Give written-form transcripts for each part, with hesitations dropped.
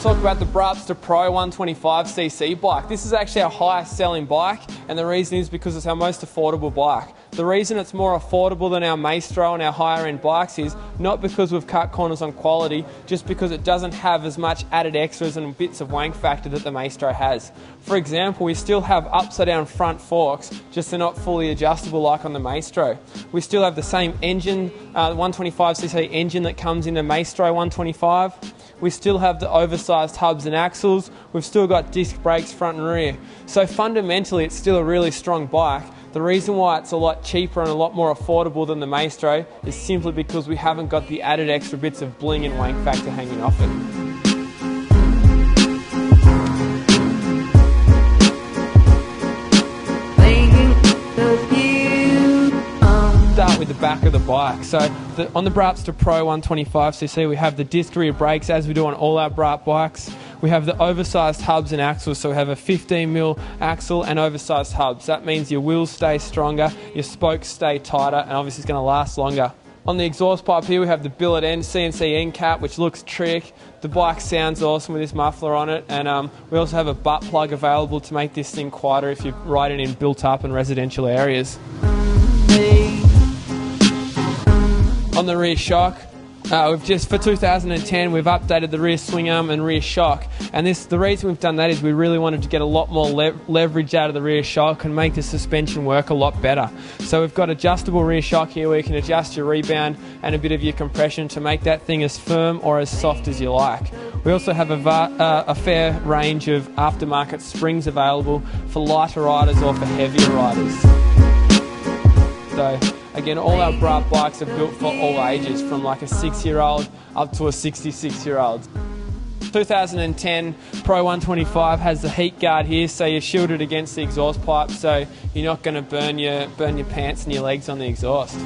talk about the braaapster Pro 125cc bike. This is actually our highest selling bike, and the reason is because it's our most affordable bike. The reason it's more affordable than our Maestro and our higher end bikes is not because we've cut corners on quality, just because it doesn't have as much added extras and bits of wank factor that the Maestro has. For example, we still have upside down front forks, just they're not fully adjustable like on the Maestro. We still have the same engine, 125cc engine that comes in the Maestro 125. We still have the oversized hubs and axles. We've still got disc brakes front and rear. So fundamentally it's still a really strong bike. The reason why it's a lot cheaper and a lot more affordable than the Maestro is simply because we haven't got the added extra bits of bling and wank factor hanging off it. Start with the back of the bike. So on the braaapster Pro 125cc we have the disc rear brakes as we do on all our Braap bikes. We have the oversized hubs and axles, so we have a 15mm axle and oversized hubs. That means your wheels stay stronger, your spokes stay tighter, and obviously it's going to last longer. On the exhaust pipe here we have the billet end CNC end cap, which looks trick. The bike sounds awesome with this muffler on it, and we also have a butt plug available to make this thing quieter if you're riding in built up and residential areas. On the rear shock, for 2010 we've updated the rear swing arm and rear shock, and the reason we've done that is we really wanted to get a lot more leverage out of the rear shock and make the suspension work a lot better. So we've got adjustable rear shock here where you can adjust your rebound and a bit of your compression to make that thing as firm or as soft as you like. We also have a fair range of aftermarket springs available for lighter riders or for heavier riders. So again, all our Braap bikes are built for all ages, from like a 6-year-old up to a 66-year-old. 2010 Pro 125 has the heat guard here, so you're shielded against the exhaust pipe, so you're not going to burn your pants and your legs on the exhaust.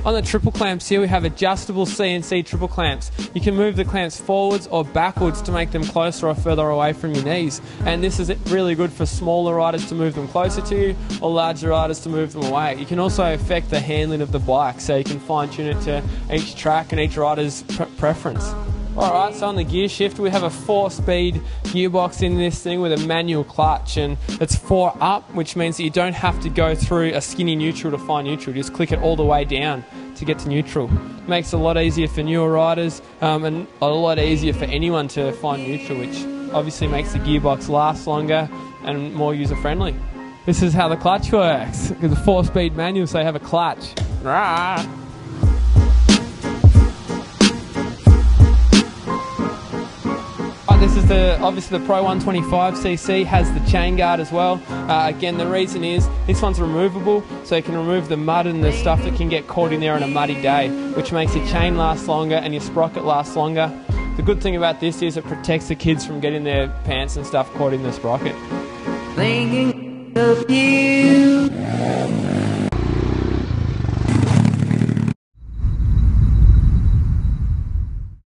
On the triple clamps here we have adjustable CNC triple clamps. You can move the clamps forwards or backwards to make them closer or further away from your knees, and this is really good for smaller riders to move them closer to you or larger riders to move them away. You can also affect the handling of the bike, so you can fine tune it to each track and each rider's preference. Alright, so on the gear shift we have a 4-speed gearbox in this thing with a manual clutch, and it's 4 up, which means that you don't have to go through a skinny neutral to find neutral. Just click it all the way down to get to neutral. Makes it a lot easier for newer riders and a lot easier for anyone to find neutral, which obviously makes the gearbox last longer and more user friendly. This is how the clutch works. It's a 4-speed manual, so you have a clutch. Rah! This is obviously the Pro 125cc has the chain guard as well. Again, the reason is this one's removable, so you can remove the mud and the stuff that can get caught in there on a muddy day, which makes your chain last longer and your sprocket last longer. The good thing about this is it protects the kids from getting their pants and stuff caught in the sprocket. Thinking of you.